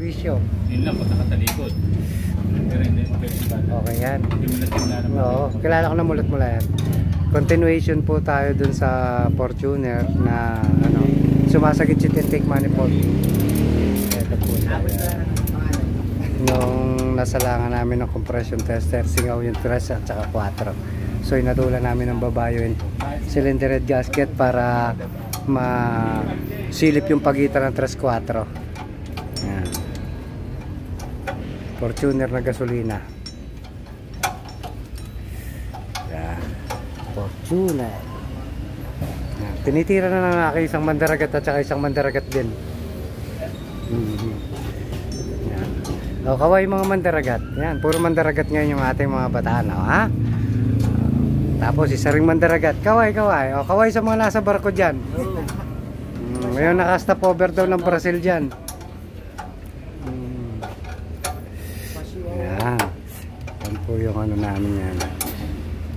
serbisyo. Yun lang, pag nakatalikod. Pero hindi mo pwede bala. Okay yan. Hindi mo natin naman. Oo, kilala ko na mulat mula yan. Continuation po tayo dun sa Fortuner na ano, sumasagit si intake manifold. Ito po tayo. Nung nasalangan namin ng compression tester, singaw yung 3 at saka 4. So inatulan namin ng babayo yung cylinder head gasket para masilip yung pagitan ng 3-4. Yan. Fortuner na gasolina. Yan. Fortuner. Yan. Tinitira na ng aking isang mandaragat at saka isang mandaragat din. Yan. O, kaway mga mandaragat. Yan, puro mandaragat ngayon yung ating mga bataan. O, ha? Tapos isa ring mandaragat. Kaway. O, kaway sa mga nasa barko dyan. Ngayon naka-stop over daw ng Brazil dyan. Yan. Yan po yung ano namin yan.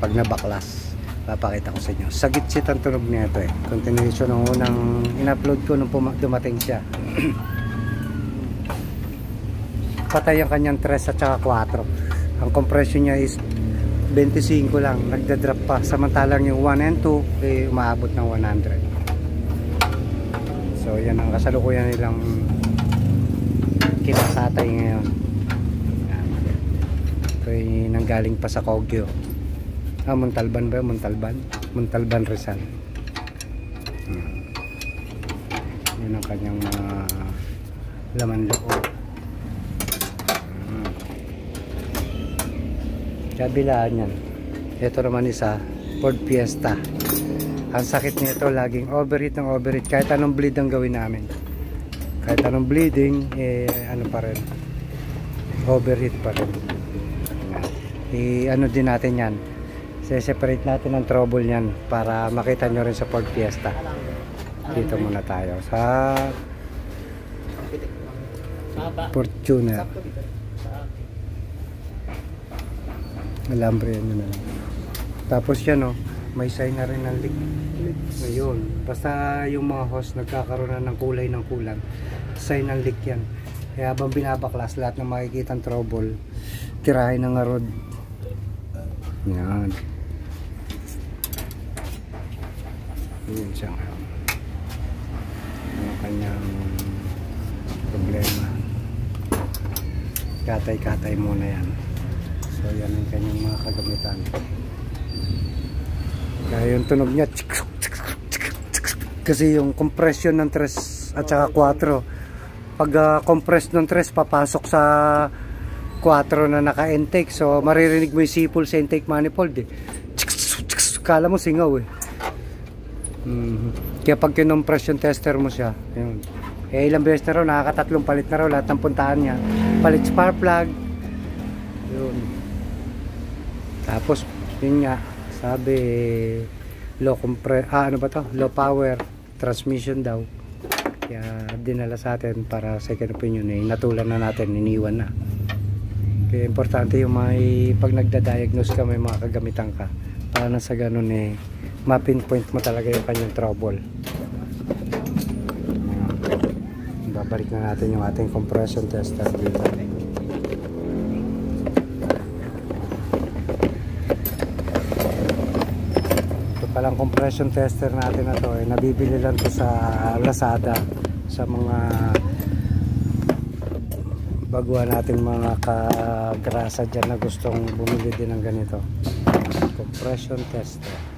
Pag nabaklas, papakita ko sa inyo. Sagit-sit ang tunog niya ito eh. Continuation ng unang in-upload ko nung dumating siya. Patay ang kanyang 3 at saka 4. Ang compression niya is 25 lang, nagda-drop pa. Samantalang yung 1 and 2 eh, umaabot ng 100. So yan ang kasalukuyan nilang kinasatay ngayon. Yan. Ito ay nanggaling pa sa Kogyo. Montalban ba? Montalban Rizal. Yan ang kanyang mga laman loob. Kabilaan yan. Ito naman isa, Ford Fiesta. Ang sakit nito, laging overheat ng overheat. Kahit anong bleed ang gawin namin. Kahit anong bleeding, eh, ano pa rin. Overheat pa rin. Ano din natin yan. Se-separate natin ang trouble yan para makita nyo rin sa Ford Fiesta. Dito muna tayo sa Fortuner. Alambre yan yun na lang. Tapos yan may sign na rin ng leak ngayon. Basta yung mga hose nagkakaroon na ng kulay ng kulang, sign ng leak yan. Kaya habang binabaklas, lahat ng makikitang trouble, tirahin ng rod. Yan. Yan siya. Ang kanyang problema. Katay-katay muna yan. So yan ang kanyang mga kagamitan. Kaya yung tunog niya kasi yung compression ng 3 at saka 4, pag compress ng 3 papasok sa 4 na naka-intake, so maririnig mo yung sipol sa intake manifold eh. Kala mo singaw eh. Kaya pag kinompression tester mo siya, yun. Eh ilang beses na raw, nakakatatlong palit na raw lahat ng puntaan niya. Palit spark plug yun. Tapos yun nga, sabi low power transmission daw. Kaya dinala sa atin para second opinion eh. Natulan na natin, iniwan na. Kaya importante yung pag nagda-diagnose ka, may mga kagamitan ka para na sa ganun eh ma-pinpoint mo talaga yung kanyang trouble. Babalik na natin yung ating compression tester dito. Palang compression tester natin na to eh, nabibili lang to sa Lazada sa mga baguhan natin mga kagrasa dyan na gustong bumili din ng ganito. Compression tester.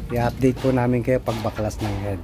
I-update po namin kayo pagbaklas ng head.